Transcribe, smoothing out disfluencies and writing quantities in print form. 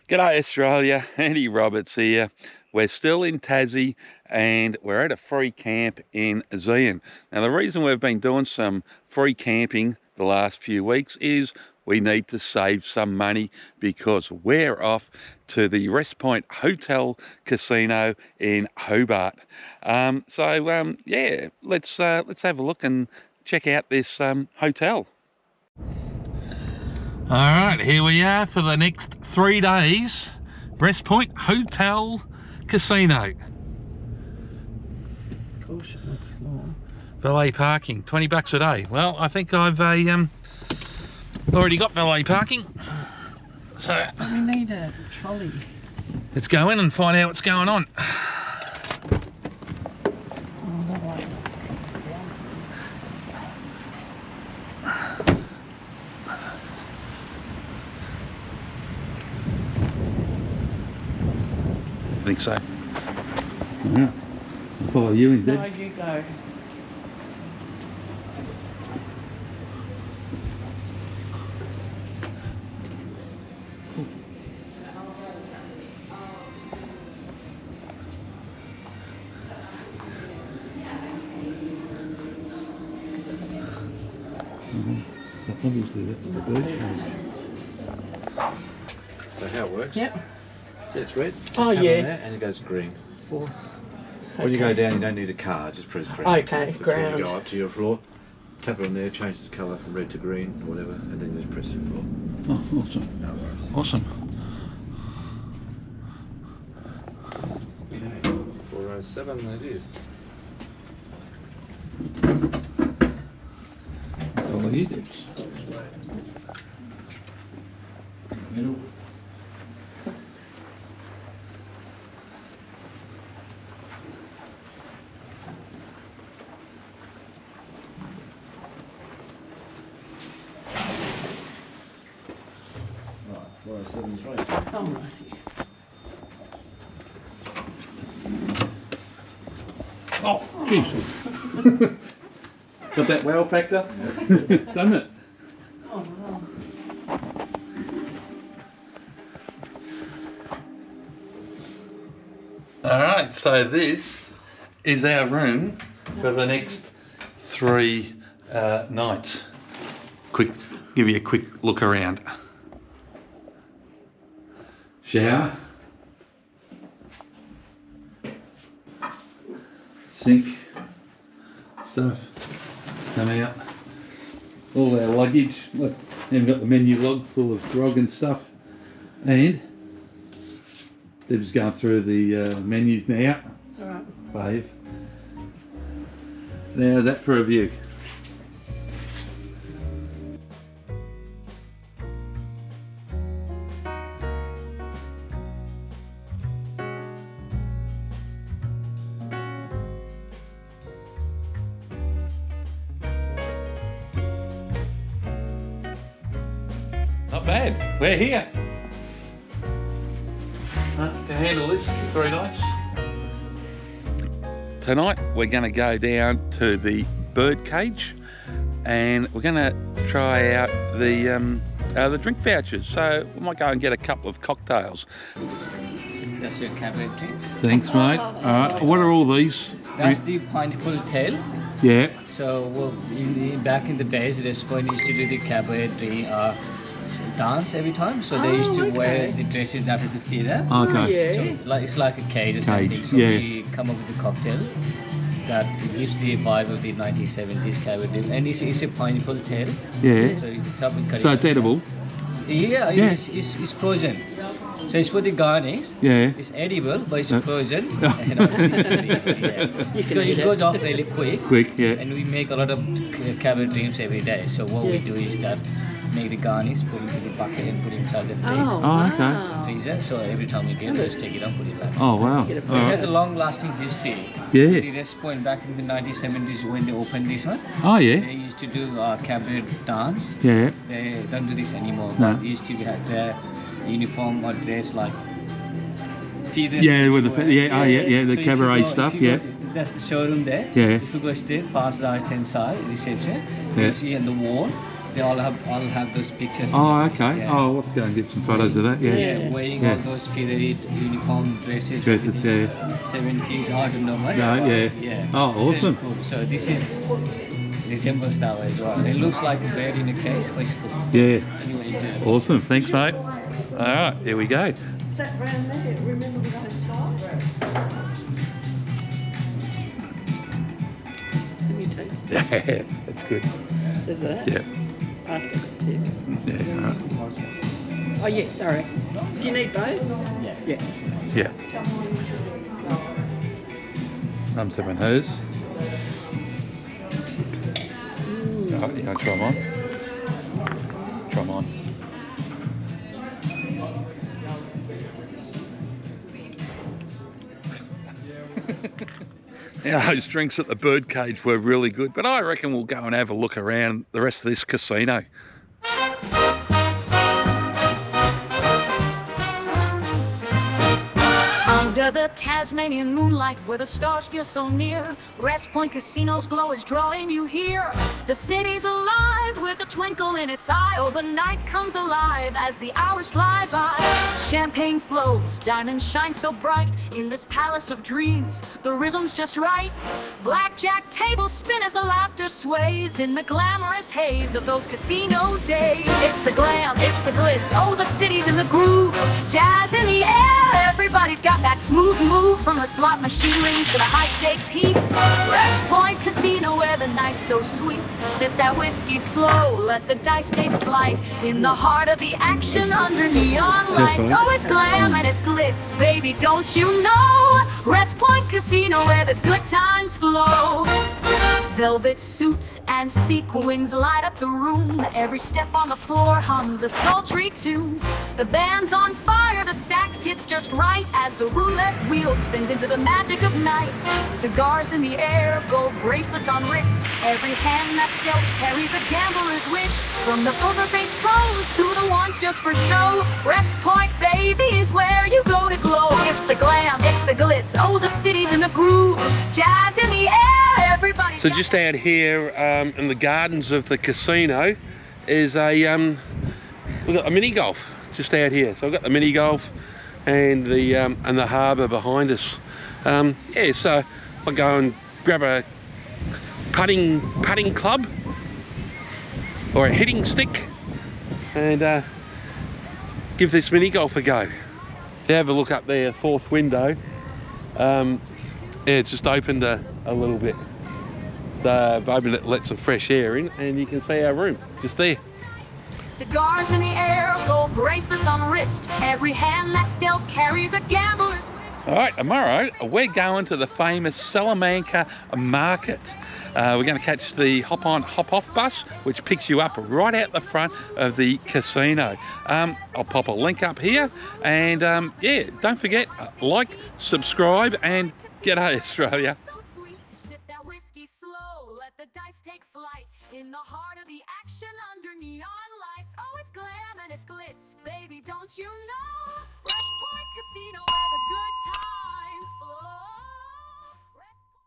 G'day Australia, Andy Roberts here. We're still in Tassie and we're at a free camp in Zeehan. Now the reason we've been doing some free camping the last few weeks is we need to save some money because we're off to the Rest Point Hotel Casino in Hobart. Yeah, let's have a look and check out this hotel. All right, here we are for the next 3 days. Rest Point Hotel Casino. Valet parking, 20 bucks a day. Well, I think I've already got valet parking. So we need a trolley. Let's go in and find out what's going on. I think so. Yeah. I'll follow you in, Debs. No, you go. So obviously that's the bird cage. So how it works? Yep. See it's red? Just Oh, tap on yeah. there and it goes green. Okay. When you go down you don't need a car, just press green. Okay, Just when ground. you go up to your floor, tap it on there, change the colour from red to green or whatever, and then just press your floor. Oh, awesome. No worries. Awesome. Okay, 407 it is. Follow you, Debs. Middle. Right, 407 is right. Oh, right. Oh, jeez. Got that wow factor? Done it. Oh, wow. Alright, so this is our room for the next 3 nights. Give you a quick look around. Shower. Sink. Stuff. Come out. All our luggage. Look, even got the menu log full of grog and stuff. And Deb's going through the menus now. All right. Babe. Now that for a view. Not bad. We're here. To handle this 3 nights. Tonight we're going to go down to the bird cage and we're going to try out the drink vouchers. So we might go and get a couple of cocktails. That's your cabaret drinks. Thanks, mate. All right. What are all these? That's the pineapple tail. Yeah. So back in the days, Rest Point used to do the cabaret dance every time. So they used to wear the dresses that is the theatre. Okay. Yeah. So it's like a cage or something. So yeah. we come up with a cocktail that gives the vibe of the 1970s cabaret, and it's a pineapple tail. Yeah. So it's top and So it's edible. Yeah, Yeah. It's frozen. So it's for the garnish. Yeah. It's edible, but it's frozen. Yeah. You know, because it goes off really quick. Quick, yeah. And we make a lot of cabbage dreams every day. So what we Yeah. do is that make the garnish, put into the bucket and put inside the Oh, okay. freezer. So every time we get it, just take it out, put it back. Oh, wow. Get a It freezer. has a long-lasting history. Yeah. The Rest Point back in the 1970s when they opened this one, Oh, yeah. they used to do cabaret dance. Yeah. They don't do this anymore. No. But used to have their uniform or dress like feathers. Yeah, with the the So if cabaret you go- stuff. if you Yeah. go to- that's the showroom there. Yeah. If you go straight past the right hand side reception, Yeah. you see on the wall They all have those pictures. Oh, okay. Yeah. Oh, we'll have to go and get some photos of that. Yeah. Yeah, wearing Yeah. all those fitted uniform dresses. Dresses, everything. yeah. 70s, I don't know much. No, yeah. Yeah. Oh, So it's awesome. cool. So this is December style as well. It looks like a bird in a case, but it's cool. Yeah. Anyway, it's, Awesome. Thanks, mate. All right, here we go. Sat round there. Remember we got a start? Let me taste it. Yeah, that's good. Is it? Yeah. After the sip. Yeah. All right. Oh, yeah, sorry. Do you need both? yeah. Yeah. Yeah. Some 7 hers. All right, you want to try them on? Try them on. Now, those drinks at the Birdcage were really good, but I reckon we'll go and have a look around the rest of this casino. Under the Tasmanian moonlight where the stars feel so near, West Point Casino's glow is drawing you here. The city's alive with a twinkle in its eye. Oh, the night comes alive as the hours fly by. Champagne flows, diamonds shine so bright in this palace of dreams. The rhythm's just right. Blackjack tables spin as the laughter sways in the glamorous haze of those casino days. It's the glam, it's the glitz, oh, the city's in the groove. Jazz in the air, everybody's got that smooth move. From the slot machine rings to the high-stakes heat. West Point Casino where the night's so sweet. Sip that whiskey slow, let the dice take flight. In the heart of the action under neon lights. Oh, it's glam and it's glitz, baby, don't you know? West Point Casino where the good times flow. Velvet suits and sequins light up the room. Every step on the floor hums a sultry tune. The band's on fire, the sax hits just right as the roulette wheel spins into the magic of night. Cigars in the air, gold bracelets on wrist. Every hand that's dealt carries a gambler's wish. From the poker-faced pros to the ones just for show, West Point, baby, is where you go to glow. It's the glam, it's the glitz, oh, the city's in the groove. Jazz in the air, everybody's So just out here in the gardens of the casino is a we've got a mini golf just out here. So I've got the mini golf and the harbour behind us. Yeah, so I'll go and grab a putting club or a hitting stick and give this mini golf a go. You have a look up there, fourth window. Yeah, it's just opened a little bit. So maybe let some fresh air in and you can see our room just there. Cigars in the air, gold bracelets on wrist. Every hand that's dealt carries a gambler's wish. All right, tomorrow we're going to the famous Salamanca Market. We're going to catch the hop-on, hop-off bus, which picks you up right out the front of the casino. I'll pop a link up here, and yeah, don't forget, like, subscribe, and g'day Australia. So sweet, sip that whiskey slow, let the dice take flight. In the heart of the action under neon lights. Oh, it's glam and it's glitz, baby, don't you know? West Point Casino where the good times flow.